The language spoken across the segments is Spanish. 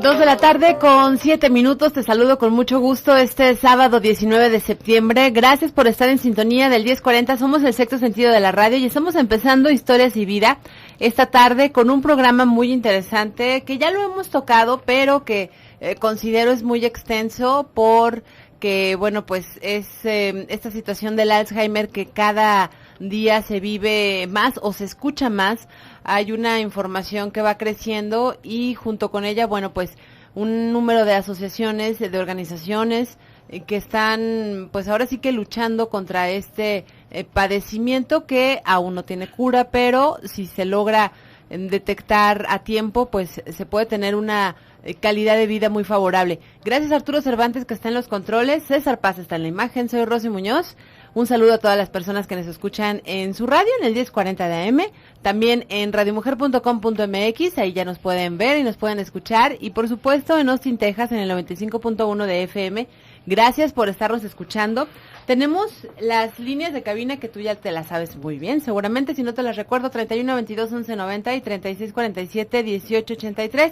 2:07 p.m. Te saludo con mucho gusto este sábado 19 de septiembre. Gracias por estar en sintonía del 1040. Somos el sexto sentido de la radio y estamos empezando Historias y Vida esta tarde con un programa muy interesante que ya lo hemos tocado, pero que considero es muy extenso porque, bueno, pues es esta situación del Alzheimer que cada día se vive más o se escucha más. Hay una información que va creciendo y junto con ella, bueno, pues un número de asociaciones, de organizaciones que están, pues ahora sí que luchando contra este padecimiento que aún no tiene cura, pero si se logra detectar a tiempo, pues se puede tener una calidad de vida muy favorable. Gracias a Arturo Cervantes que está en los controles, César Paz está en la imagen, soy Rosy Muñoz. Un saludo a todas las personas que nos escuchan en su radio, en el 1040 de AM, también en radiomujer.com.mx, ahí ya nos pueden ver y nos pueden escuchar, y por supuesto en Austin, Texas, en el 95.1 de FM. Gracias por estarnos escuchando. Tenemos las líneas de cabina que tú ya te las sabes muy bien, seguramente, si no te las recuerdo, 3122-1190 y 3647-1883.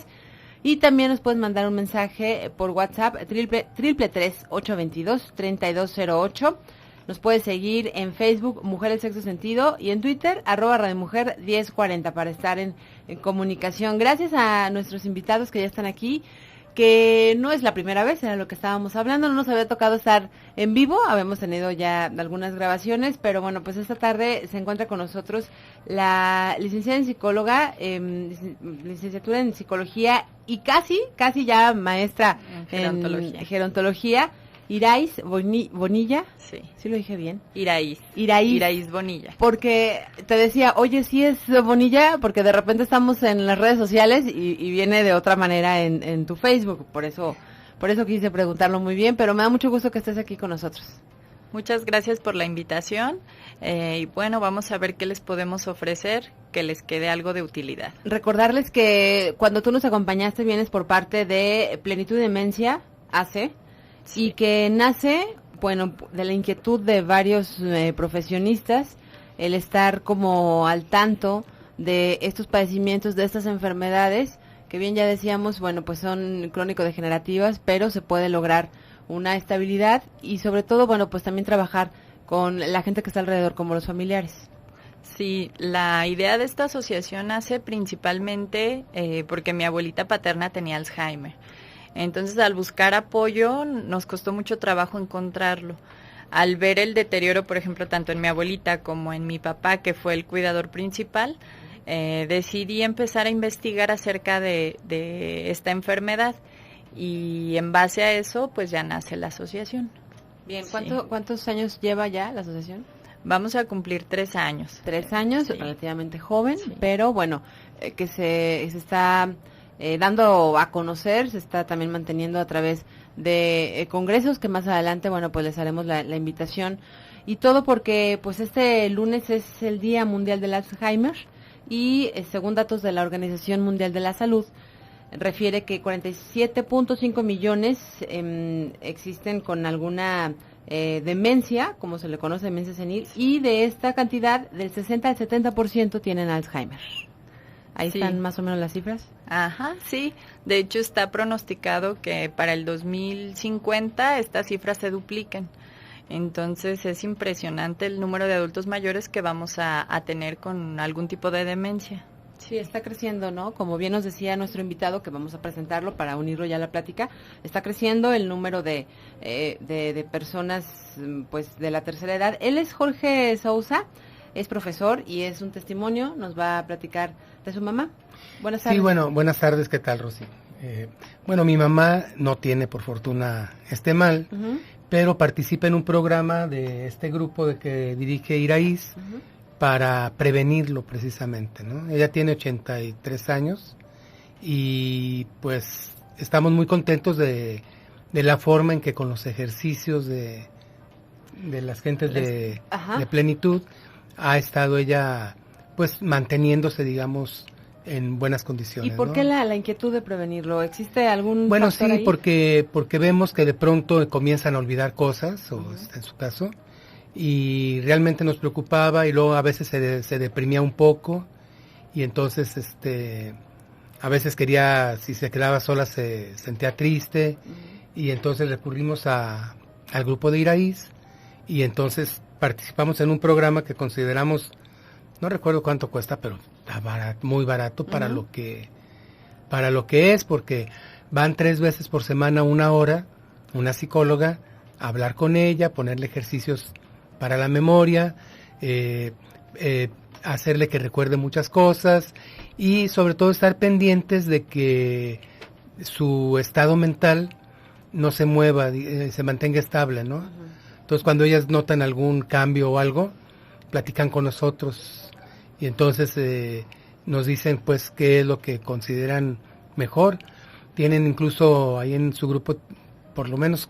Y también nos pueden mandar un mensaje por WhatsApp, 333-822-3208. Nos puedes seguir en Facebook, Mujer del Sexto Sentido, y en Twitter, @RadioMujer1040, para estar en comunicación. Gracias a nuestros invitados que ya están aquí, que no es la primera vez, era lo que estábamos hablando, no nos había tocado estar en vivo, habíamos tenido ya algunas grabaciones, pero bueno, pues esta tarde se encuentra con nosotros la licenciada en psicóloga, licenciatura en psicología y casi ya maestra en gerontología, Irais Bonilla. Sí lo dije bien. Irais Bonilla. Porque te decía, oye, sí es Bonilla, porque de repente estamos en las redes sociales y viene de otra manera en tu Facebook, por eso quise preguntarlo muy bien, pero me da mucho gusto que estés aquí con nosotros. Muchas gracias por la invitación y bueno, vamos a ver qué les podemos ofrecer, que les quede algo de utilidad. Recordarles que cuando tú nos acompañaste vienes por parte de Plenitud Demencia AC, sí, y que nace, bueno, de la inquietud de varios profesionistas, el estar como al tanto de estos padecimientos, de estas enfermedades, que bien ya decíamos, bueno, pues son crónico-degenerativas, pero se puede lograr una estabilidad y sobre todo, bueno, pues también trabajar con la gente que está alrededor, como los familiares. Sí, la idea de esta asociación nace principalmente porque mi abuelita paterna tenía Alzheimer. Entonces, al buscar apoyo, nos costó mucho trabajo encontrarlo. Al ver el deterioro, por ejemplo, tanto en mi abuelita como en mi papá, que fue el cuidador principal, decidí empezar a investigar acerca de esta enfermedad. Y en base a eso, pues ya nace la asociación. Bien, ¿cuántos años lleva ya la asociación? Vamos a cumplir 3 años. 3 años, sí, relativamente joven, sí, pero bueno, que se está dando a conocer, se está también manteniendo a través de congresos que más adelante, bueno, pues les haremos la invitación, y todo porque pues este lunes es el Día Mundial del Alzheimer y según datos de la Organización Mundial de la Salud, refiere que 47.5 millones existen con alguna demencia, como se le conoce, demencia senil, y de esta cantidad, del 60 al 70% tienen Alzheimer. Ahí sí están más o menos las cifras. Ajá, sí. De hecho, está pronosticado que para el 2050 estas cifras se dupliquen. Entonces, es impresionante el número de adultos mayores que vamos a tener con algún tipo de demencia. Sí, está creciendo, ¿no? Como bien nos decía nuestro invitado, que vamos a presentarlo para unirlo ya a la plática, está creciendo el número de personas, pues, de la tercera edad. Él es Jorge Sousa, es profesor y es un testimonio, nos va a platicar de su mamá. Buenas tardes. Sí, bueno, buenas tardes, ¿qué tal, Rosy? Bueno, mi mamá no tiene, por fortuna, este mal, pero participa en un programa de este grupo de que dirige Irais, para prevenirlo precisamente, ¿no? Ella tiene 83 años y pues estamos muy contentos de la forma en que con los ejercicios de las gentes de plenitud ha estado ella pues manteniéndose, digamos, en buenas condiciones. ¿Y por qué la inquietud de prevenirlo? ¿Existe algún Bueno, factor sí, ahí? porque vemos que de pronto comienzan a olvidar cosas, o en su caso, y realmente nos preocupaba, y luego a veces se deprimía un poco, y entonces a veces quería, si se quedaba sola se sentía triste, y entonces recurrimos al grupo de Iraíz, y entonces participamos en un programa que consideramos, no recuerdo cuánto cuesta, pero está barato, muy barato para lo que es, porque van 3 veces por semana, 1 hora, una psicóloga, a hablar con ella, ponerle ejercicios para la memoria, hacerle que recuerde muchas cosas, y sobre todo estar pendientes de que su estado mental no se mueva, se mantenga estable, ¿no? Entonces, cuando ellas notan algún cambio o algo, platican con nosotros, y entonces nos dicen pues qué es lo que consideran mejor. Tienen incluso ahí en su grupo, por lo menos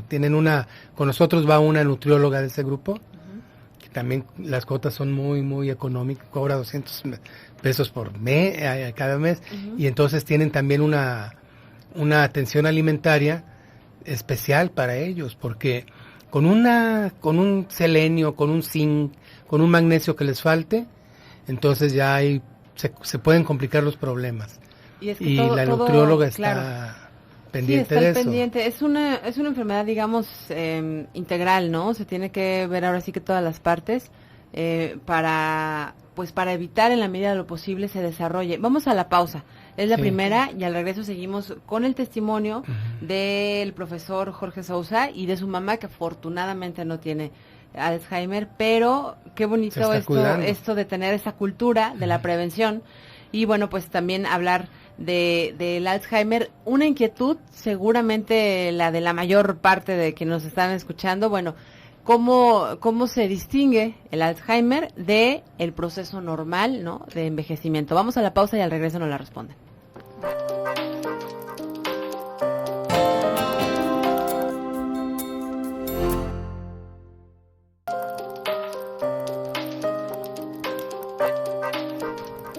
tienen con nosotros va una nutrióloga de ese grupo, que también las cuotas son muy, muy económicas, cobra 200 pesos por mes, cada mes, y entonces tienen también una atención alimentaria especial para ellos, porque con un selenio, con un zinc, con un magnesio que les falte, entonces ya se pueden complicar los problemas. Y la nutrióloga está pendiente de eso. Pendiente. Es una enfermedad, digamos, integral, ¿no? Se tiene que ver ahora sí que todas las partes para evitar en la medida de lo posible se desarrolle. Vamos a la pausa. Es la primera, y al regreso seguimos con el testimonio del profesor Jorge Sousa y de su mamá, que afortunadamente no tiene Alzheimer, pero qué bonito esto de tener esa cultura de la prevención. Y bueno, pues también hablar del Alzheimer, una inquietud, seguramente la de la mayor parte de quienes nos están escuchando. Bueno, ¿cómo se distingue el Alzheimer de el proceso normal, ¿no?, de envejecimiento? Vamos a la pausa y al regreso nos la responden.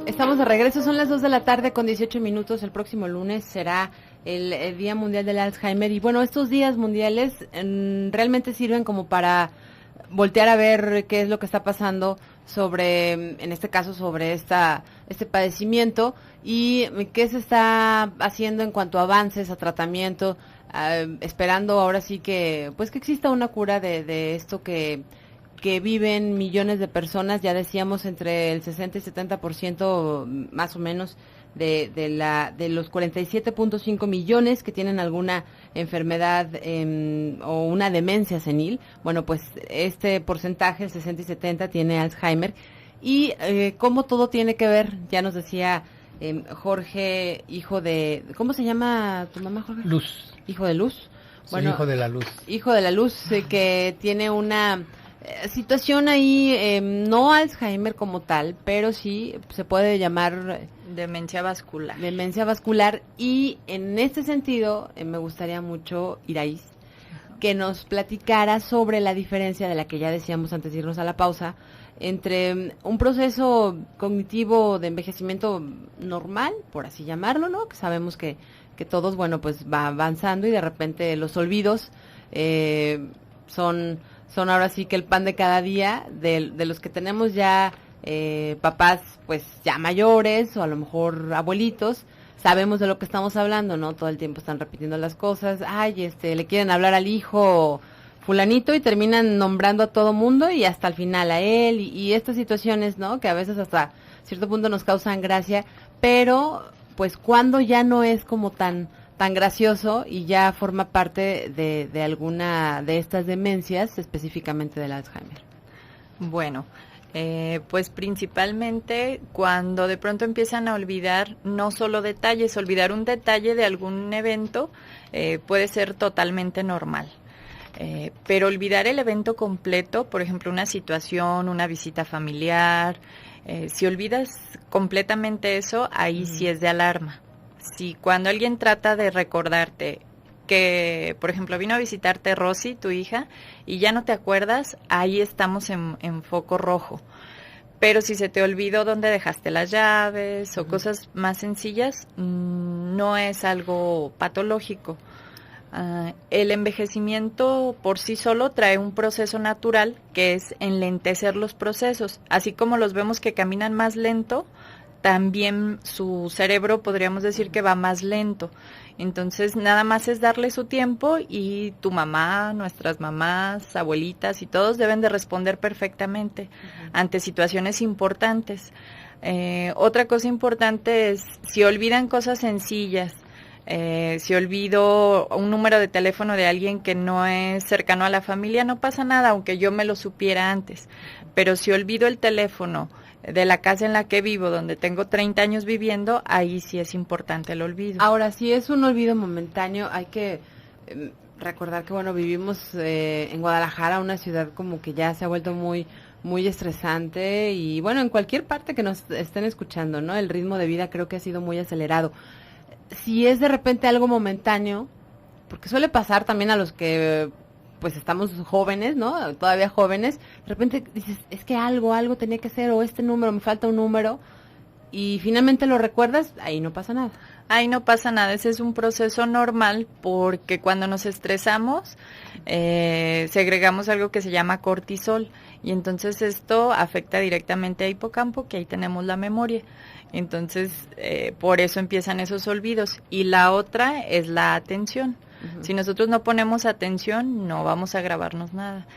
Estamos de regreso, son las 2 de la tarde con 18 minutos. El próximo lunes será el Día Mundial del Alzheimer. Y bueno, estos días mundiales realmente sirven como para voltear a ver qué es lo que está pasando en este caso, sobre este padecimiento, y qué se está haciendo en cuanto a avances, a tratamiento, esperando ahora sí que exista una cura de esto que viven millones de personas, ya decíamos, entre el 60 y 70% más o menos de los 47.5 millones que tienen alguna enfermedad o una demencia senil. Bueno, pues este porcentaje, el 60 y 70, tiene Alzheimer. Y cómo todo tiene que ver, ya nos decía Jorge, hijo de... ¿Cómo se llama tu mamá, Jorge? Luz. Hijo de Luz. Bueno, hijo de la Luz. Hijo de la Luz, que tiene una situación ahí, no Alzheimer como tal, pero sí se puede llamar demencia vascular. Demencia vascular. Y en este sentido, me gustaría mucho, Iraíz, que nos platicara sobre la diferencia de la que ya decíamos antes de irnos a la pausa, entre un proceso cognitivo de envejecimiento normal, por así llamarlo, ¿no? Que sabemos que todos, bueno, pues va avanzando, y de repente los olvidos son ahora sí que el pan de cada día de los que tenemos ya papás pues ya mayores, o a lo mejor abuelitos. Sabemos de lo que estamos hablando, ¿no? Todo el tiempo están repitiendo las cosas. Le quieren hablar al hijo fulanito y terminan nombrando a todo mundo y hasta el final a él, y estas situaciones, ¿no?, que a veces hasta cierto punto nos causan gracia, pero pues cuando ya no es como tan gracioso y ya forma parte de alguna de estas demencias, específicamente del Alzheimer. Bueno, pues principalmente cuando de pronto empiezan a olvidar no solo detalles, olvidar un detalle de algún evento puede ser totalmente normal. Pero olvidar el evento completo, por ejemplo, una situación, una visita familiar, si olvidas completamente eso, ahí sí es de alarma. Si cuando alguien trata de recordarte que, por ejemplo, vino a visitarte Rosy, tu hija, y ya no te acuerdas, ahí estamos en foco rojo. Pero si se te olvidó dónde dejaste las llaves o cosas más sencillas, no es algo patológico. El envejecimiento por sí solo trae un proceso natural que es enlentecer los procesos. Así como los vemos que caminan más lento, también su cerebro podríamos decir que va más lento. Entonces nada más es darle su tiempo y tu mamá, nuestras mamás, abuelitas y todos deben de responder perfectamente ante situaciones importantes. Otra cosa importante es si olvidan cosas sencillas, si olvido un número de teléfono de alguien que no es cercano a la familia, no pasa nada, aunque yo me lo supiera antes. Pero si olvido el teléfono de la casa en la que vivo, donde tengo 30 años viviendo, ahí sí es importante el olvido. Ahora, si es un olvido momentáneo, hay que recordar que, bueno, vivimos en Guadalajara, una ciudad como que ya se ha vuelto muy estresante y, bueno, en cualquier parte que nos estén escuchando, ¿no? El ritmo de vida creo que ha sido muy acelerado. Si es de repente algo momentáneo, porque suele pasar también a los que pues estamos jóvenes, ¿no? Todavía jóvenes, de repente dices, es que algo tenía que ser, o este número, me falta un número, y finalmente lo recuerdas, ahí no pasa nada. Ahí no pasa nada, ese es un proceso normal, porque cuando nos estresamos, segregamos algo que se llama cortisol, y entonces esto afecta directamente a hipocampo, que ahí tenemos la memoria. Entonces, por eso empiezan esos olvidos. Y la otra es la atención. Uh-huh. Si nosotros no ponemos atención, no vamos a grabarnos nada.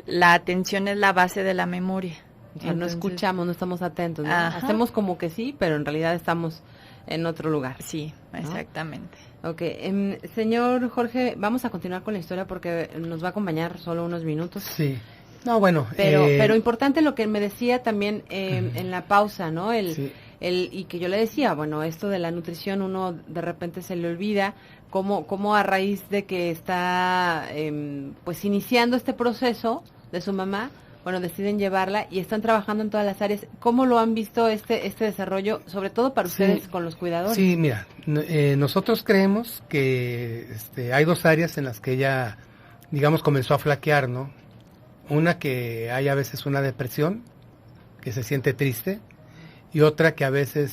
La atención es la base de la memoria. O sea, no escuchamos, no estamos atentos, ¿no? Hacemos como que sí, pero en realidad estamos en otro lugar. Sí, exactamente. ¿No? Ok, señor Jorge, vamos a continuar con la historia porque nos va a acompañar solo unos minutos. Sí. No, bueno. Pero importante lo que me decía también en la pausa, ¿no? Y que yo le decía, bueno, esto de la nutrición uno de repente se le olvida, cómo a raíz de que está pues iniciando este proceso de su mamá, bueno, deciden llevarla y están trabajando en todas las áreas. ¿Cómo lo han visto este desarrollo, sobre todo para ustedes con los cuidadores? Sí, mira, nosotros creemos que hay dos áreas en las que ella, digamos, comenzó a flaquear, ¿no? Una que hay a veces una depresión, que se siente triste, y otra que a veces,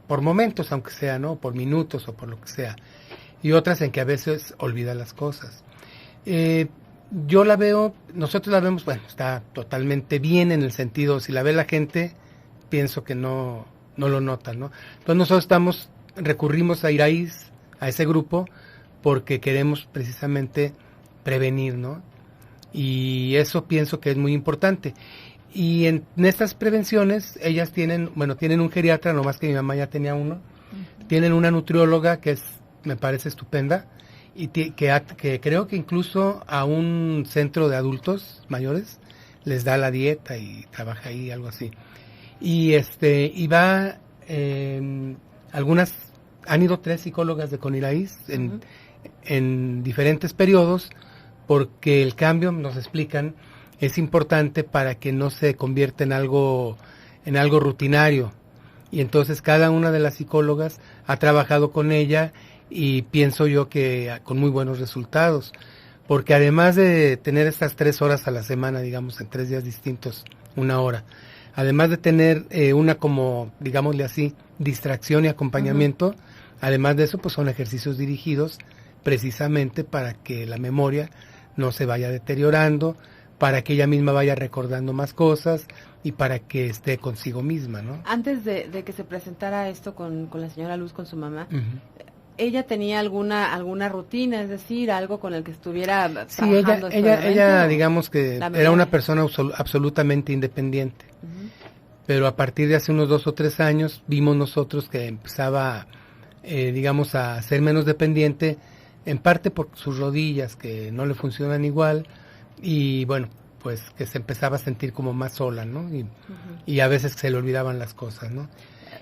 por momentos, aunque sea, ¿no? Por minutos o por lo que sea, y otras en que a veces olvida las cosas. Yo la veo, nosotros la vemos, bueno, está totalmente bien en el sentido, si la ve la gente, pienso que no lo notan, ¿no? Entonces nosotros recurrimos a Iraíz, a ese grupo, porque queremos precisamente prevenir, ¿no? Y eso pienso que es muy importante. Y en estas prevenciones, ellas tienen un geriatra, no más que mi mamá ya tenía uno, tienen una nutrióloga que me parece estupenda, y que creo que incluso a un centro de adultos mayores les da la dieta y trabaja ahí, algo así. Y va, han ido 3 psicólogas de Coniraíz en diferentes periodos, porque el cambio, nos explican, es importante para que no se convierta en algo rutinario. Y entonces cada una de las psicólogas ha trabajado con ella y pienso yo que con muy buenos resultados. Porque además de tener estas 3 horas a la semana, digamos, en 3 días distintos, 1 hora, además de tener una como, digámosle así, distracción y acompañamiento, además de eso, pues son ejercicios dirigidos precisamente para que la memoria no se vaya deteriorando, para que ella misma vaya recordando más cosas y para que esté consigo misma, ¿no? Antes de que se presentara esto con la señora Luz, con su mamá, ¿ella tenía alguna rutina, es decir, algo con el que estuviera trabajando? Sí, ella digamos que era una persona absolutamente independiente, pero a partir de hace unos 2 o 3 años vimos nosotros que empezaba, digamos, a ser menos dependiente, en parte por sus rodillas que no le funcionan igual, y bueno, pues que se empezaba a sentir como más sola, ¿no? Y a veces se le olvidaban las cosas, ¿no?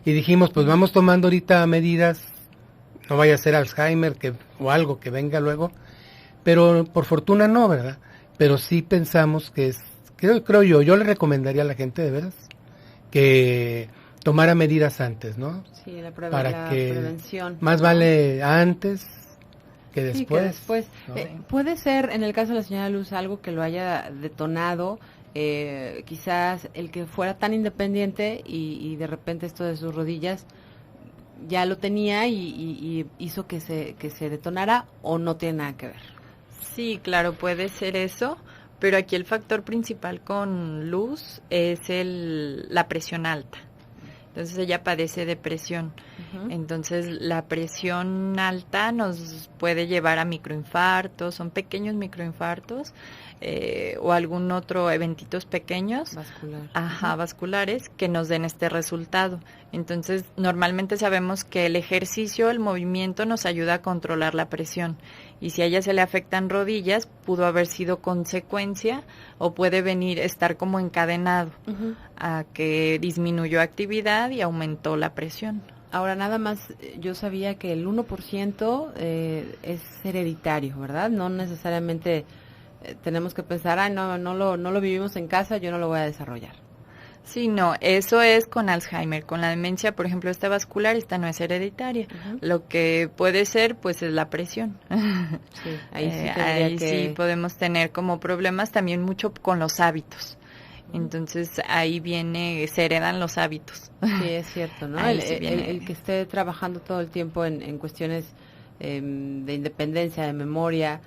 Y dijimos, pues vamos tomando ahorita medidas, no vaya a ser Alzheimer o algo que venga luego, pero por fortuna no, ¿verdad? Pero sí pensamos que creo yo le recomendaría a la gente de veras que tomara medidas antes, ¿no? Sí, la prevención. Más vale antes que después. Sí, que después. ¿No? Puede ser, en el caso de la señora Luz, algo que lo haya detonado, quizás el que fuera tan independiente y de repente esto de sus rodillas ya lo tenía y hizo que se detonara, o no tiene nada que ver. Sí, claro, puede ser eso, pero aquí el factor principal con Luz es la presión alta. Entonces ella padece depresión. Entonces la presión alta nos puede llevar a microinfartos, son pequeños microinfartos, o algún otro eventitos pequeños, vasculares, que nos den este resultado. Entonces normalmente sabemos que el ejercicio, el movimiento nos ayuda a controlar la presión, y si a ella se le afectan rodillas, pudo haber sido consecuencia o puede estar como encadenado a que disminuyó actividad y aumentó la presión. Ahora, nada más, yo sabía que el 1% es hereditario, ¿verdad? No necesariamente tenemos que pensar, no lo vivimos en casa, yo no lo voy a desarrollar. Sí, no, eso es con Alzheimer. Con la demencia, por ejemplo, esta vascular, esta no es hereditaria. Lo que puede ser, pues, es la presión. Sí, ahí sí podemos tener como problemas también mucho con los hábitos. Entonces, ahí se heredan los hábitos. Sí, es cierto, ¿no? El que esté trabajando todo el tiempo en cuestiones de independencia, de memoria,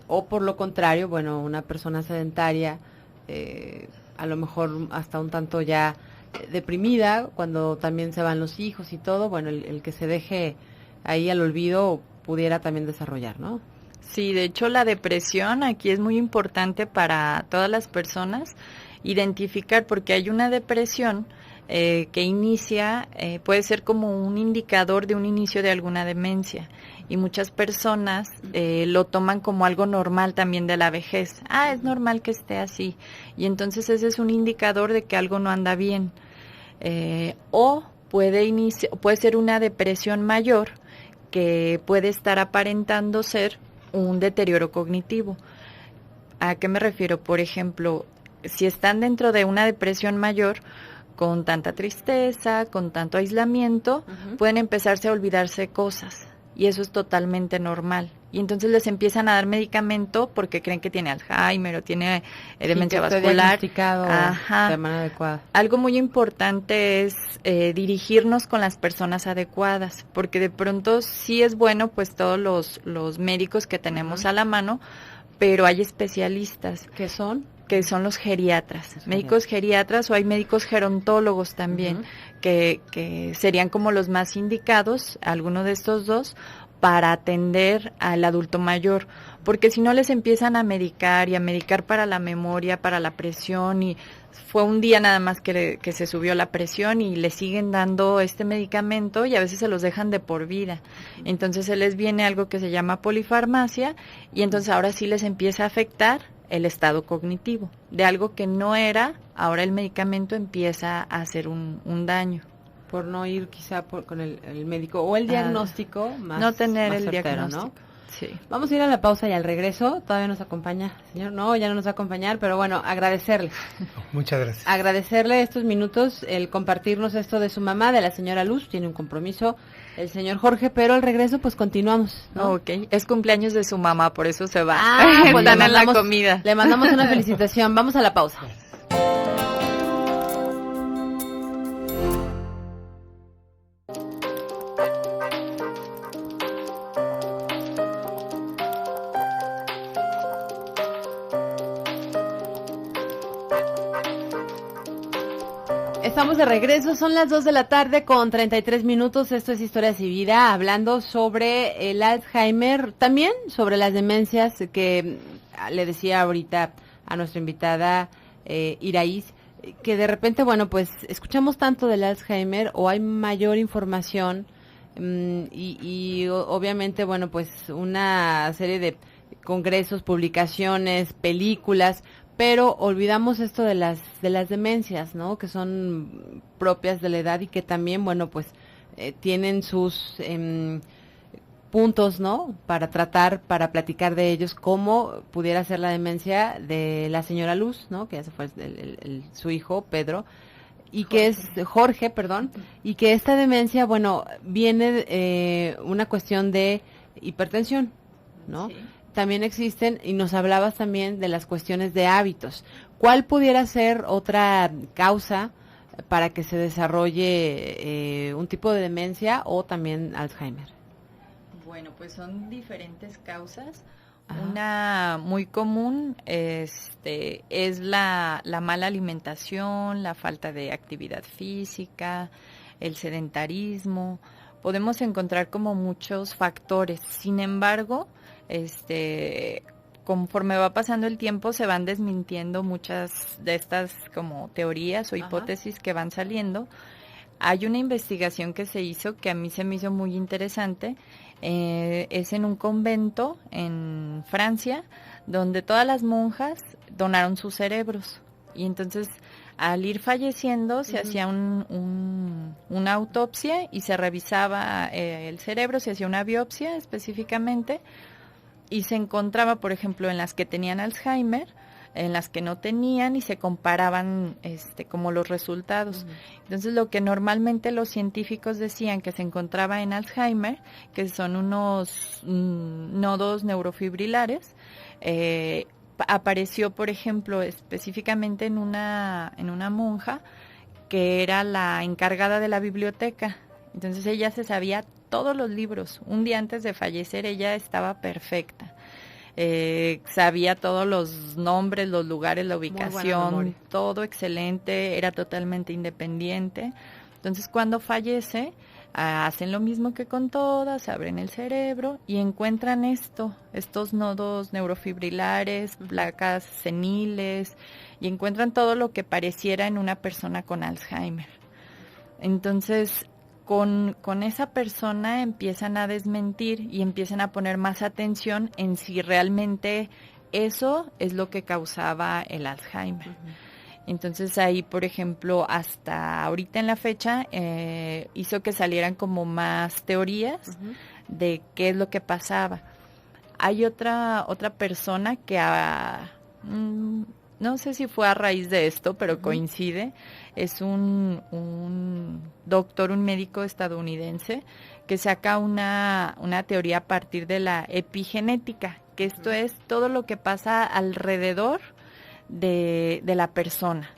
o por lo contrario, bueno, una persona sedentaria, a lo mejor hasta un tanto ya deprimida, cuando también se van los hijos y todo, bueno, el que se deje ahí al olvido pudiera también desarrollar, ¿no? Sí, de hecho la depresión aquí es muy importante para todas las personas identificar, porque hay una depresión que inicia, puede ser como un indicador de un inicio de alguna demencia, y muchas personas lo toman como algo normal también de la vejez. Es normal que esté así, y entonces ese es un indicador de que algo no anda bien, o puede ser una depresión mayor que puede estar aparentando ser un deterioro cognitivo. ¿A qué me refiero? Por ejemplo, si están dentro de una depresión mayor, con tanta tristeza, con tanto aislamiento, pueden empezarse a olvidarse cosas, y eso es totalmente normal. Y entonces les empiezan a dar medicamento porque creen que tiene Alzheimer o tiene demencia vascular. De manera adecuada. Algo muy importante es dirigirnos con las personas adecuadas, porque de pronto sí es bueno, pues, todos los médicos que tenemos a la mano, pero hay especialistas. ¿Qué son? Que son los geriatras, médicos geriatras, o hay médicos gerontólogos también, que serían como los más indicados, alguno de estos dos, para atender al adulto mayor, porque si no les empiezan a medicar para la memoria, para la presión, y fue un día nada más que se subió la presión y le siguen dando este medicamento, y a veces se los dejan de por vida. Entonces se les viene algo que se llama polifarmacia, y entonces ahora sí les empieza a afectar el estado cognitivo. De algo que no era, ahora el medicamento empieza a hacer un daño. Por no ir quizá con el médico, o el diagnóstico más no tener más el certero, diagnóstico, ¿no? Sí. Vamos a ir a la pausa, y al regreso todavía nos acompaña, señor. No, ya no nos va a acompañar, pero bueno, agradecerle. Muchas gracias. Agradecerle estos minutos, el compartirnos esto de su mamá, de la señora Luz. Tiene un compromiso el señor Jorge, pero al regreso pues continuamos, ¿no? Ok, es cumpleaños de su mamá, por eso se va. Pues están en la comida. Le mandamos una felicitación. Vamos a la pausa. Estamos de regreso, son las 2 de la tarde con 33 minutos, esto es Historias y Vida, hablando sobre el Alzheimer, también sobre las demencias, que le decía ahorita a nuestra invitada Iraíz, que de repente, bueno, pues escuchamos tanto del Alzheimer, o hay mayor información, y obviamente, bueno, pues una serie de congresos, publicaciones, películas, pero olvidamos esto de las demencias, ¿no? Que son propias de la edad, y que también, bueno, pues tienen sus puntos, ¿no? Para platicar de ellos, como pudiera ser la demencia de la señora Luz, ¿no? Que ya se fue su hijo Pedro, y que es Jorge, perdón, y que esta demencia, bueno, viene una cuestión de hipertensión, ¿no? Sí. También existen, y nos hablabas también de las cuestiones de hábitos. ¿Cuál pudiera ser otra causa para que se desarrolle un tipo de demencia o también Alzheimer? Bueno, pues son diferentes causas. Una muy común es la mala alimentación, la falta de actividad física, el sedentarismo. Podemos encontrar como muchos factores. Sin embargo, conforme va pasando el tiempo se van desmintiendo muchas de estas como teorías o hipótesis que van saliendo. Hay una investigación que se hizo que a mí se me hizo muy interesante. Es en un convento en Francia, donde todas las monjas donaron sus cerebros. Y entonces, al ir falleciendo, se hacía una autopsia y se revisaba el cerebro, se hacía una biopsia específicamente, y se encontraba, por ejemplo, en las que tenían Alzheimer, en las que no tenían, y se comparaban como los resultados. Entonces, lo que normalmente los científicos decían que se encontraba en Alzheimer, que son unos nodos neurofibrilares, apareció, por ejemplo, específicamente en una monja que era la encargada de la biblioteca. Entonces ella se sabía todos los libros. Un día antes de fallecer ella estaba perfecta. Sabía todos los nombres, los lugares, la ubicación, todo excelente, era totalmente independiente. Entonces cuando fallece, hacen lo mismo que con todas, abren el cerebro y encuentran estos nodos neurofibrilares, placas seniles, y encuentran todo lo que pareciera en una persona con Alzheimer. Entonces, con esa persona empiezan a desmentir y empiezan a poner más atención en si realmente eso es lo que causaba el Alzheimer. Entonces ahí, por ejemplo, hasta ahorita en la fecha, hizo que salieran como más teorías de qué es lo que pasaba. Hay otra persona que no sé si fue a raíz de esto, pero coincide, es un doctor, un médico estadounidense, que saca una teoría a partir de la epigenética, que esto es todo lo que pasa alrededor de la persona.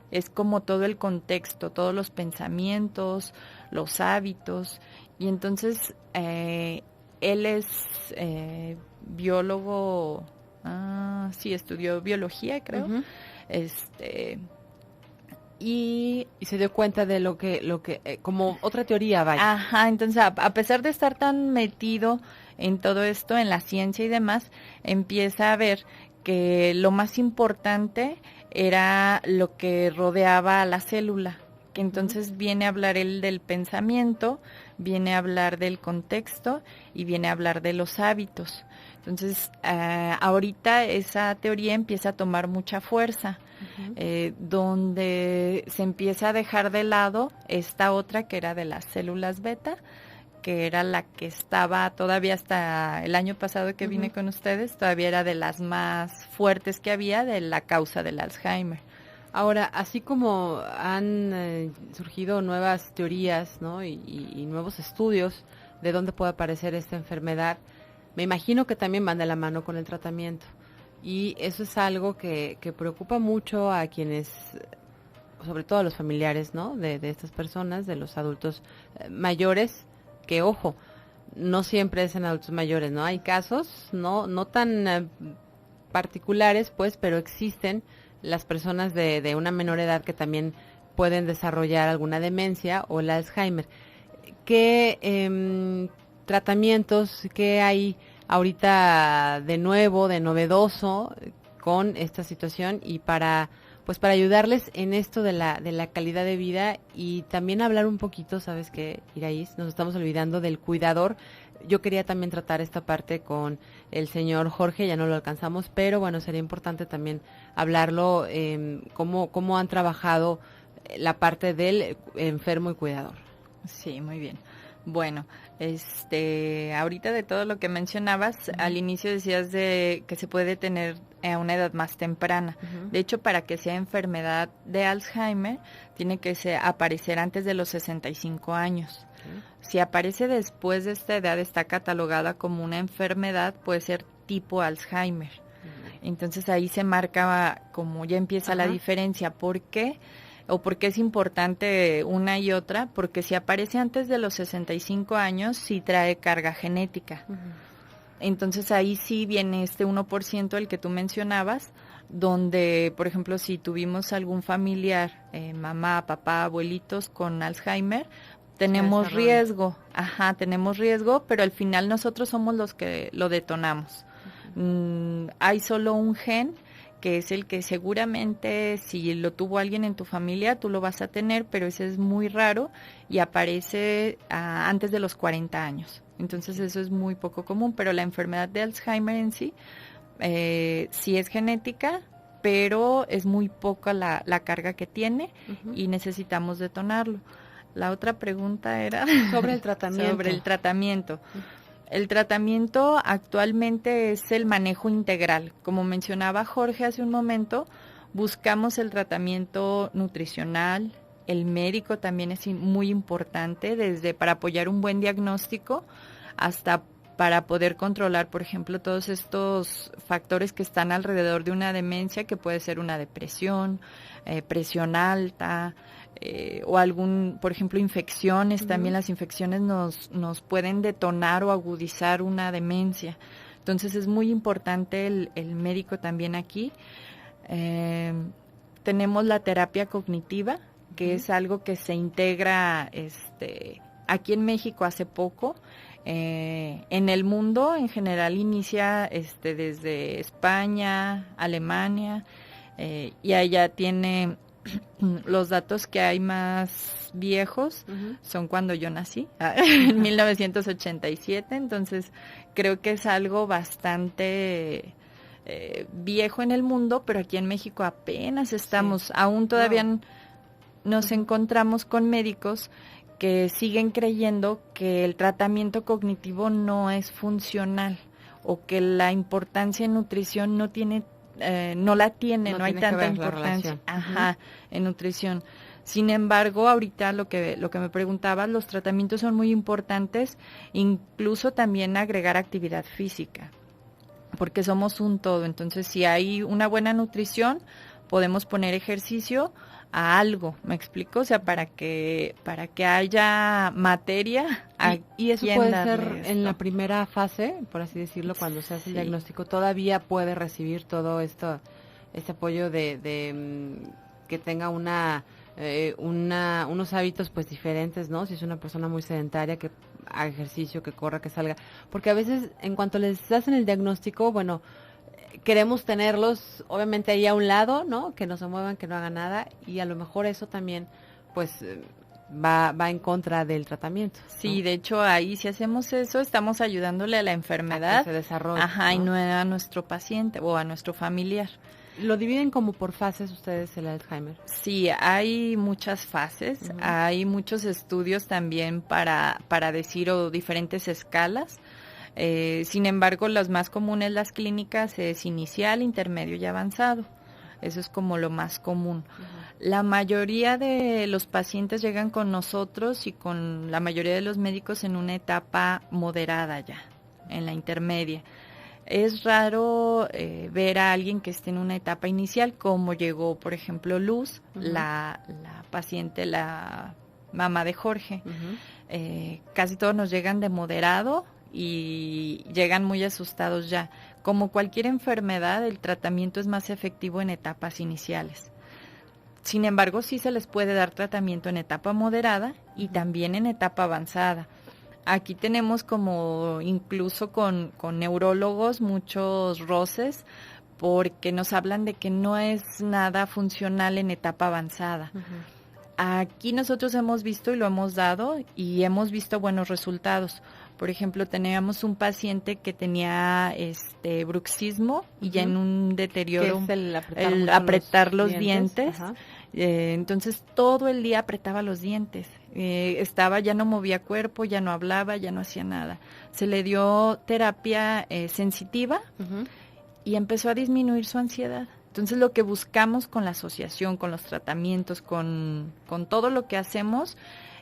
Es como todo el contexto, todos los pensamientos, los hábitos. Y entonces él es biólogo, sí, estudió biología, creo. Y se dio cuenta de lo que como otra teoría, vaya. Ajá, entonces a pesar de estar tan metido en todo esto, en la ciencia y demás, empieza a ver que lo más importante era lo que rodeaba a la célula, que entonces viene a hablar él del pensamiento, viene a hablar del contexto y viene a hablar de los hábitos. Entonces, ahorita esa teoría empieza a tomar mucha fuerza, donde se empieza a dejar de lado esta otra que era de las células beta, que era la que estaba todavía hasta el año pasado que vine con ustedes, todavía era de las más fuertes que había de la causa del Alzheimer. Ahora, así como han surgido nuevas teorías, ¿no? y nuevos estudios de dónde puede aparecer esta enfermedad, me imagino que también van de la mano con el tratamiento. Y eso es algo que preocupa mucho a quienes, sobre todo a los familiares, ¿no? De estas personas, de los adultos mayores, que ojo, no siempre es en adultos mayores, ¿no? Hay casos no tan particulares, pues, pero existen las personas de una menor edad que también pueden desarrollar alguna demencia o el Alzheimer. ¿Qué tratamientos, qué hay ahorita de nuevo, de novedoso con esta situación y para ayudarles en esto de la calidad de vida y también hablar un poquito, ¿sabes qué, Iraís? Nos estamos olvidando del cuidador. Yo quería también tratar esta parte con el señor Jorge, ya no lo alcanzamos, pero bueno, sería importante también hablarlo, cómo han trabajado la parte del enfermo y cuidador. Sí, muy bien. Bueno, ahorita de todo lo que mencionabas, al inicio decías de que se puede tener a una edad más temprana. De hecho, para que sea enfermedad de Alzheimer, tiene que aparecer antes de los 65 años. Si aparece después de esta edad, está catalogada como una enfermedad, puede ser tipo Alzheimer. Entonces ahí se marca como ya empieza la diferencia. ¿Por qué? ¿O por qué es importante una y otra? Porque si aparece antes de los 65 años, sí trae carga genética. Entonces ahí sí viene este 1% el que tú mencionabas, donde, por ejemplo, si tuvimos algún familiar, mamá, papá, abuelitos con Alzheimer, tenemos riesgo, tenemos riesgo, pero al final nosotros somos los que lo detonamos. Hay solo un gen que es el que seguramente si lo tuvo alguien en tu familia, tú lo vas a tener, pero ese es muy raro y aparece antes de los 40 años. Entonces eso es muy poco común, pero la enfermedad de Alzheimer en sí, sí es genética, pero es muy poca la carga que tiene y necesitamos detonarlo. La otra pregunta era sobre el tratamiento. Sobre el tratamiento. El tratamiento actualmente es el manejo integral. Como mencionaba Jorge hace un momento, buscamos el tratamiento nutricional, el médico también es muy importante, desde para apoyar un buen diagnóstico hasta para poder controlar, por ejemplo, todos estos factores que están alrededor de una demencia, que puede ser una depresión, presión alta, o por ejemplo, infecciones. También las infecciones nos pueden detonar o agudizar una demencia. Entonces es muy importante el médico también aquí. Tenemos la terapia cognitiva, que es algo que se integra aquí en México hace poco. En el mundo en general inicia desde España, Alemania, y allá tiene los datos que hay más viejos son cuando yo nací, en 1987, entonces creo que es algo bastante viejo en el mundo, pero aquí en México apenas estamos, aún todavía nos encontramos con médicos que siguen creyendo que el tratamiento cognitivo no es funcional o que la importancia en nutrición no hay tanta importancia en nutrición. Sin embargo, ahorita lo que me preguntabas, los tratamientos son muy importantes, incluso también agregar actividad física, porque somos un todo. Entonces, si hay una buena nutrición, podemos poner ejercicio a algo, ¿me explico? O sea, para que haya materia. Y eso puede ser en la primera fase, por así decirlo, cuando se hace el diagnóstico, todavía puede recibir todo este apoyo de que tenga unos hábitos pues diferentes, ¿no? Si es una persona muy sedentaria, que haga ejercicio, que corra, que salga. Porque a veces, en cuanto les hacen el diagnóstico, bueno, queremos tenerlos obviamente ahí a un lado, ¿no? Que no se muevan, que no hagan nada, y a lo mejor eso también pues va en contra del tratamiento, ¿no? Sí, de hecho ahí si hacemos eso estamos ayudándole a la enfermedad a que se desarrolle, y no a nuestro paciente o a nuestro familiar. ¿Lo dividen como por fases ustedes el Alzheimer? Sí, hay muchas fases, hay muchos estudios también para decir, o diferentes escalas. Sin embargo, las más comunes, las clínicas, es inicial, intermedio y avanzado. Eso es como lo más común. La mayoría de los pacientes llegan con nosotros y con la mayoría de los médicos en una etapa moderada ya, en la intermedia. Es raro ver a alguien que esté en una etapa inicial, como llegó, por ejemplo, Luz, la paciente, la mamá de Jorge. Casi todos nos llegan de moderado y llegan muy asustados ya. Como cualquier enfermedad, el tratamiento es más efectivo en etapas iniciales. Sin embargo, sí se les puede dar tratamiento en etapa moderada y también en etapa avanzada. Aquí tenemos como incluso con neurólogos muchos roces, porque nos hablan de que no es nada funcional en etapa avanzada. Aquí nosotros hemos visto y lo hemos dado y hemos visto buenos resultados. Por ejemplo, teníamos un paciente que tenía bruxismo y ya en un deterioro, el apretar los dientes. Entonces todo el día apretaba los dientes. Ya no movía cuerpo, ya no hablaba, ya no hacía nada. Se le dio terapia sensitiva y empezó a disminuir su ansiedad. Entonces lo que buscamos con la asociación, con los tratamientos, con todo lo que hacemos,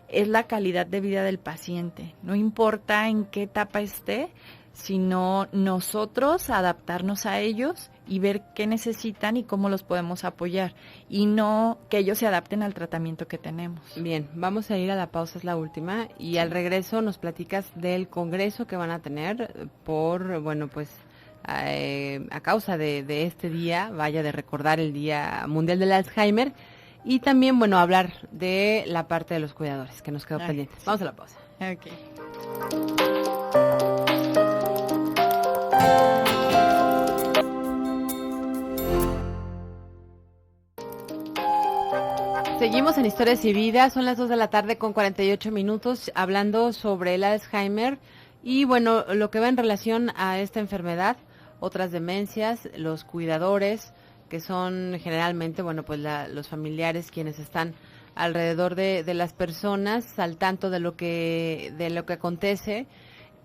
es la calidad de vida del paciente. No importa en qué etapa esté, sino nosotros adaptarnos a ellos y ver qué necesitan y cómo los podemos apoyar, y no que ellos se adapten al tratamiento que tenemos. Bien, vamos a ir a la pausa, es la última, y al regreso nos platicas del congreso que van a tener por, bueno, pues a causa de este día, vaya, de recordar el Día Mundial del Alzheimer, y también, bueno, hablar de la parte de los cuidadores, que nos quedó pendiente. Sí. Vamos a la pausa. Okay. Seguimos en Historias y Vida, son las 2 de la tarde con 48 minutos, hablando sobre el Alzheimer y, bueno, lo que va en relación a esta enfermedad, otras demencias, los cuidadores, que son generalmente, bueno, pues los familiares quienes están alrededor de las personas, al tanto de lo que acontece.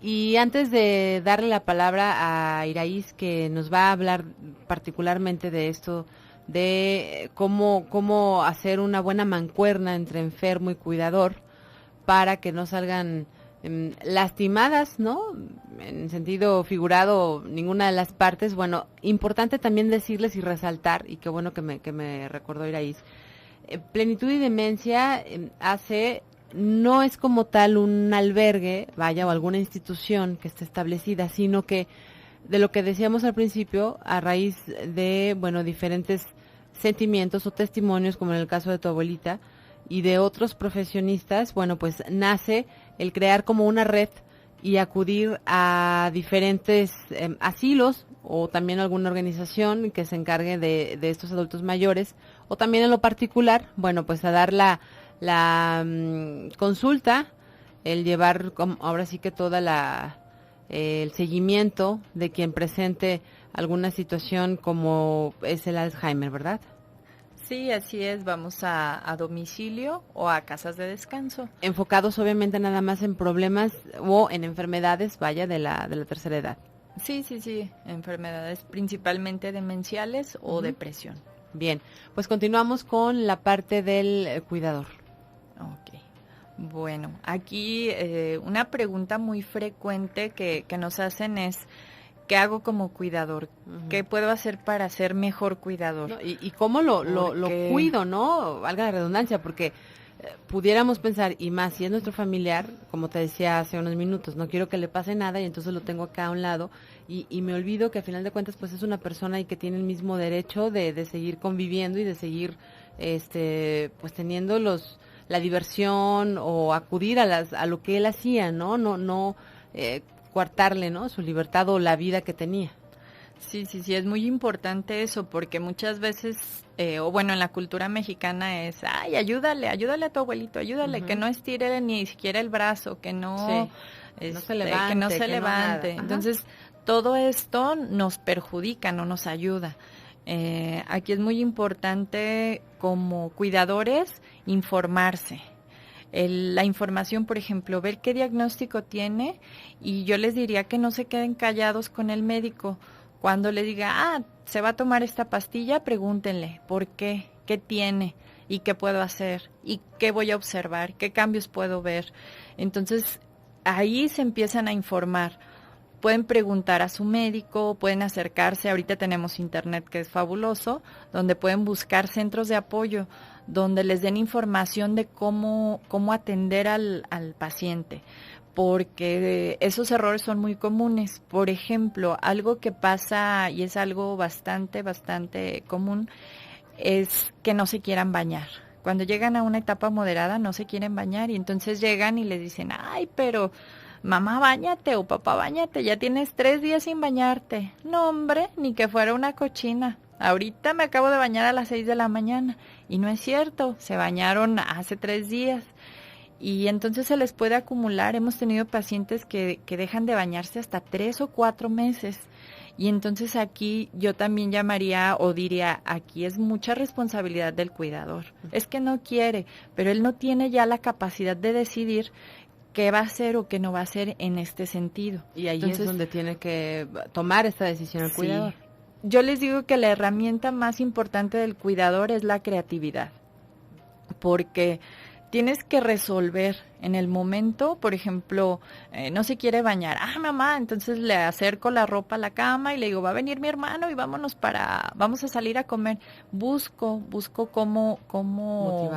Y antes de darle la palabra a Iraíz, que nos va a hablar particularmente de esto, de cómo hacer una buena mancuerna entre enfermo y cuidador para que no salgan lastimadas, ¿no? En sentido figurado, ninguna de las partes. Bueno, importante también decirles y resaltar, y qué bueno que me recordó Iraíz, Plenitud y Demencia no es como tal un albergue, vaya, o alguna institución que esté establecida, sino que de lo que decíamos al principio, a raíz de, bueno, diferentes sentimientos o testimonios, como en el caso de tu abuelita, y de otros profesionistas, bueno, pues nace el crear como una red y acudir a diferentes asilos o también alguna organización que se encargue de estos adultos mayores, o también en lo particular, bueno, pues a dar la consulta, el llevar ahora sí que toda el seguimiento de quien presente alguna situación como es el Alzheimer, ¿verdad? Sí, así es, vamos a domicilio o a casas de descanso. Enfocados obviamente nada más en problemas o en enfermedades, vaya, de la tercera edad. Sí, enfermedades principalmente demenciales o depresión. Bien, pues continuamos con la parte del cuidador. Ok. Bueno, aquí una pregunta muy frecuente que nos hacen es, ¿qué hago como cuidador? Uh-huh. ¿Qué puedo hacer para ser mejor cuidador? No, y cómo lo cuido, ¿no? Valga la redundancia, porque pudiéramos pensar, y más si es nuestro familiar, como te decía hace unos minutos, no quiero que le pase nada y entonces lo tengo acá a un lado y me olvido que a final de cuentas pues es una persona y que tiene el mismo derecho de seguir conviviendo y de seguir pues teniendo la diversión o acudir a lo que él hacía, no coartarle, ¿no? Su libertad o la vida que tenía. Sí, es muy importante eso, porque muchas veces, o bueno, en la cultura mexicana es, ay, ayúdale a tu abuelito, ayúdale, uh-huh, que no estire ni siquiera el brazo, que no, no se levante. Entonces, todo esto nos perjudica, no nos ayuda. Aquí es muy importante como cuidadores informarse. La información, por ejemplo, ver qué diagnóstico tiene, y yo les diría que no se queden callados con el médico. Cuando le diga, se va a tomar esta pastilla, pregúntenle, ¿por qué? ¿Qué tiene? ¿Y qué puedo hacer? ¿Y qué voy a observar? ¿Qué cambios puedo ver? Entonces, ahí se empiezan a informar. Pueden preguntar a su médico, pueden acercarse, ahorita tenemos internet que es fabuloso, donde pueden buscar centros de apoyo, donde les den información de cómo atender al paciente, porque esos errores son muy comunes. Por ejemplo, algo que pasa y es algo bastante común es que no se quieran bañar. Cuando llegan a una etapa moderada no se quieren bañar y entonces llegan y les dicen, ay, pero mamá, báñate, o papá, báñate, ya tienes 3 días sin bañarte. No, hombre, ni que fuera una cochina. Ahorita me acabo de bañar a las 6 de la mañana. Y no es cierto, se bañaron hace 3 días. Y entonces se les puede acumular. Hemos tenido pacientes que dejan de bañarse hasta 3 o 4 meses. Y entonces aquí yo también llamaría o diría, aquí es mucha responsabilidad del cuidador. Es que no quiere, pero él no tiene ya la capacidad de decidir qué va a hacer o qué no va a hacer en este sentido. Y ahí entonces, es donde tiene que tomar esta decisión el cuidador. Yo les digo que la herramienta más importante del cuidador es la creatividad, porque tienes que resolver en el momento. Por ejemplo, no se quiere bañar. Mamá, entonces le acerco la ropa a la cama y le digo, va a venir mi hermano y vamos a salir a comer. Busco cómo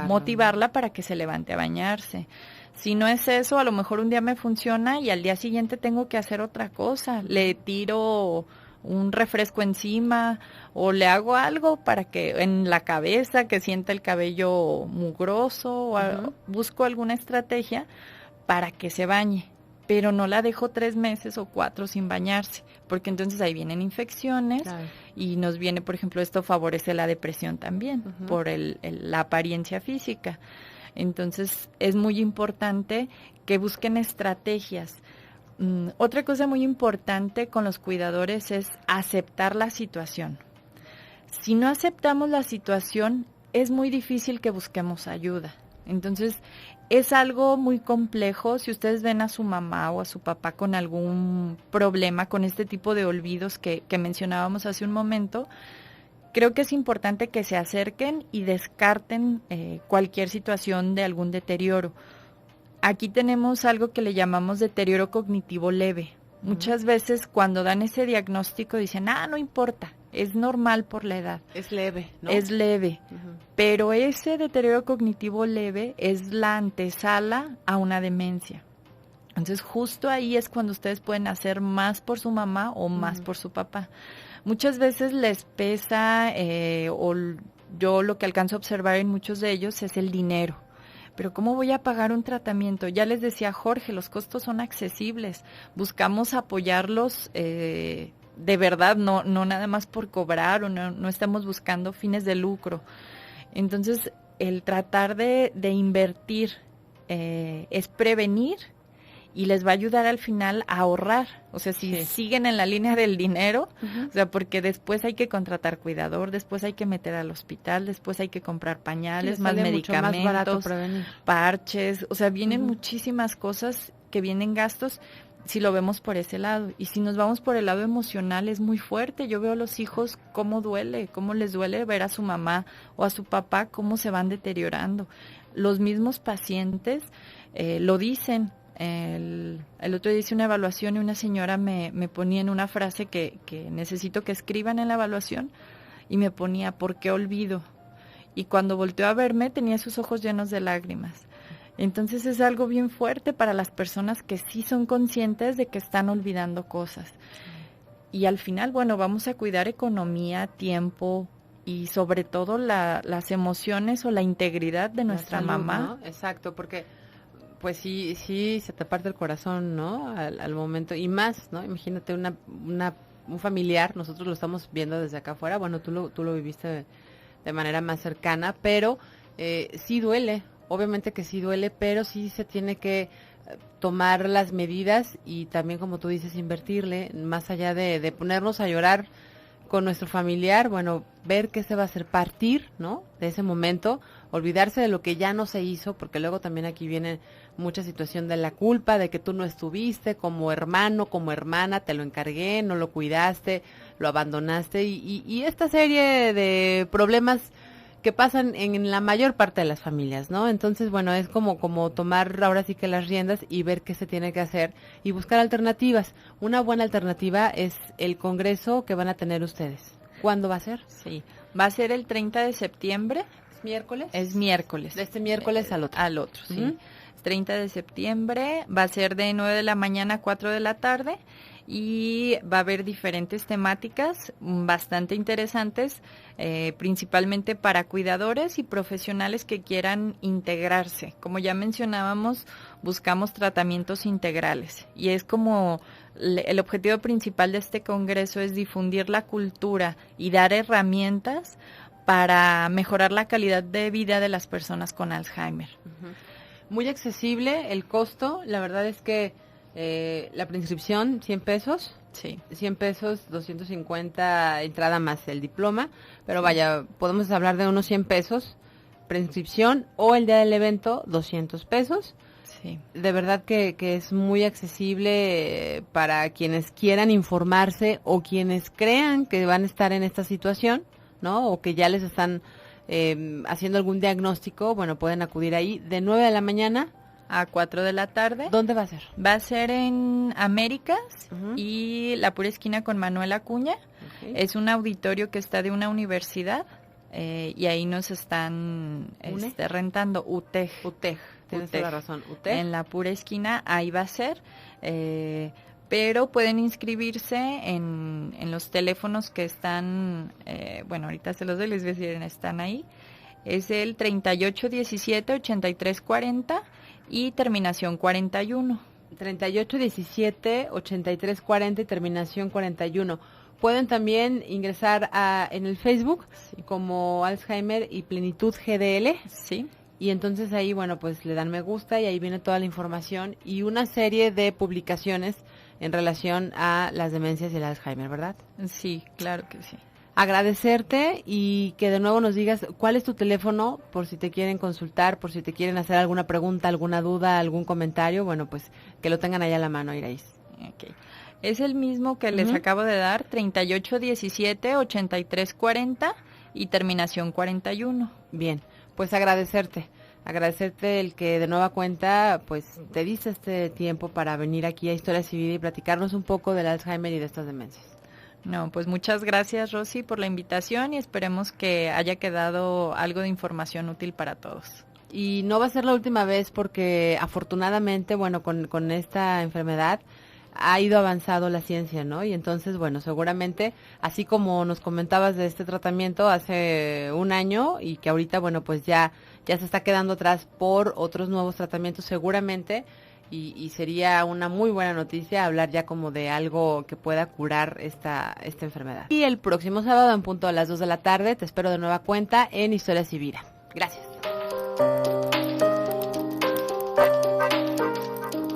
motivarla para que se levante a bañarse. Si no es eso, a lo mejor un día me funciona y al día siguiente tengo que hacer otra cosa. Le tiro un refresco encima o le hago algo para que en la cabeza, que sienta el cabello mugroso, o busco alguna estrategia para que se bañe, pero no la dejo 3 meses o 4 sin bañarse, porque entonces ahí vienen infecciones. Claro. Y nos viene, por ejemplo, esto favorece la depresión también por la apariencia física. Entonces es muy importante que busquen estrategias. Otra cosa muy importante con los cuidadores es aceptar la situación. Si no aceptamos la situación, es muy difícil que busquemos ayuda. Entonces, es algo muy complejo. Si ustedes ven a su mamá o a su papá con algún problema, con este tipo de olvidos que mencionábamos hace un momento, creo que es importante que se acerquen y descarten cualquier situación de algún deterioro. Aquí tenemos algo que le llamamos deterioro cognitivo leve. Muchas veces cuando dan ese diagnóstico dicen, no importa, es normal por la edad. Es leve, ¿no? Es leve, pero ese deterioro cognitivo leve es la antesala a una demencia. Entonces justo ahí es cuando ustedes pueden hacer más por su mamá o más por su papá. Muchas veces les pesa, o yo lo que alcanzo a observar en muchos de ellos es el dinero. Pero ¿cómo voy a pagar un tratamiento? Ya les decía Jorge, los costos son accesibles. Buscamos apoyarlos de verdad, no nada más por cobrar, o no estamos buscando fines de lucro. Entonces, el tratar de invertir es prevenir y les va a ayudar al final a ahorrar. O sea, si siguen en la línea del dinero, o sea, porque después hay que contratar cuidador, después hay que meter al hospital, después hay que comprar pañales, más medicamentos, más barato parches, o sea, vienen muchísimas cosas que vienen gastos si lo vemos por ese lado. Y si nos vamos por el lado emocional, es muy fuerte. Yo veo a los hijos cómo les duele ver a su mamá o a su papá cómo se van deteriorando. Los mismos pacientes lo dicen. El otro día hice una evaluación y una señora me ponía en una frase que necesito que escriban en la evaluación, y me ponía, ¿por qué olvido? Y cuando volteó a verme tenía sus ojos llenos de lágrimas. Entonces es algo bien fuerte para las personas que sí son conscientes de que están olvidando cosas. Y al final, bueno, vamos a cuidar economía, tiempo y sobre todo las emociones o la integridad de nuestra mamá. ¿No? Exacto, porque pues sí se te parte el corazón, ¿no? Al momento, y más, ¿no? Imagínate un familiar, nosotros lo estamos viendo desde acá afuera, bueno, tú lo viviste de manera más cercana, pero sí duele, obviamente que sí duele, pero sí se tiene que tomar las medidas y también, como tú dices, invertirle, más allá de ponernos a llorar con nuestro familiar, bueno, ver qué se va a hacer, partir, ¿no? De ese momento, olvidarse de lo que ya no se hizo, porque luego también aquí viene mucha situación de la culpa, de que tú no estuviste como hermano, como hermana, te lo encargué, no lo cuidaste, lo abandonaste, y esta serie de problemas que pasan en la mayor parte de las familias, ¿no? Entonces, bueno, es como tomar ahora sí que las riendas y ver qué se tiene que hacer y buscar alternativas. Una buena alternativa es el congreso que van a tener ustedes. ¿Cuándo va a ser? Sí, va a ser el 30 de septiembre. ¿Es miércoles? Es miércoles. De este miércoles al otro. Al otro, sí. 30 de septiembre, va a ser de 9 de la mañana a 4 de la tarde. Y va a haber diferentes temáticas bastante interesantes, principalmente para cuidadores y profesionales que quieran integrarse. Como ya mencionábamos, buscamos tratamientos integrales y es como el objetivo principal de este congreso es difundir la cultura y dar herramientas para mejorar la calidad de vida de las personas con Alzheimer. Muy accesible el costo, la verdad es que la preinscripción, 100 pesos. Sí. 100 pesos, 250 entrada más el diploma, pero vaya, podemos hablar de unos 100 pesos preinscripción, o el día del evento 200 pesos. Sí. De verdad que es muy accesible para quienes quieran informarse o quienes crean que van a estar en esta situación, ¿no? O que ya les están haciendo algún diagnóstico, bueno, pueden acudir ahí de 9 de la mañana a 4 de la tarde. ¿Dónde va a ser? Va a ser en Américas y la pura esquina con Manuel Acuña. Okay. Es un auditorio que está de una universidad y ahí nos están rentando UTEG. Tienes toda la razón, UTEG. En la pura esquina, ahí va a ser. Pero pueden inscribirse en los teléfonos que están, bueno, ahorita se los doy, les voy a decir, están ahí. Es el 3817-8340 y terminación 41. 3817-8340 y terminación 41. Pueden también ingresar en el Facebook como Alzheimer y Plenitud GDL. Sí. Y entonces ahí, bueno, pues le dan me gusta y ahí viene toda la información y una serie de publicaciones en relación a las demencias y el Alzheimer, ¿verdad? Sí, claro que sí. Agradecerte y que de nuevo nos digas cuál es tu teléfono por si te quieren consultar, por si te quieren hacer alguna pregunta, alguna duda, algún comentario, bueno, pues que lo tengan allá a la mano, Iraís. Okay. Es el mismo que les acabo de dar, 3817-8340 y terminación 41. Bien, pues agradecerte el que de nueva cuenta pues te diste este tiempo para venir aquí a Historias y Vida y platicarnos un poco del Alzheimer y de estas demencias. No, pues muchas gracias, Rosy, por la invitación y esperemos que haya quedado algo de información útil para todos. Y no va a ser la última vez porque afortunadamente, bueno, con esta enfermedad ha ido avanzando la ciencia, ¿no? Y entonces, bueno, seguramente, así como nos comentabas de este tratamiento hace un año y que ahorita, bueno, pues ya se está quedando atrás por otros nuevos tratamientos, seguramente, y sería una muy buena noticia hablar ya como de algo que pueda curar esta enfermedad. Y el próximo sábado en punto a las 2 de la tarde te espero de nueva cuenta en Historias y Vida. Gracias.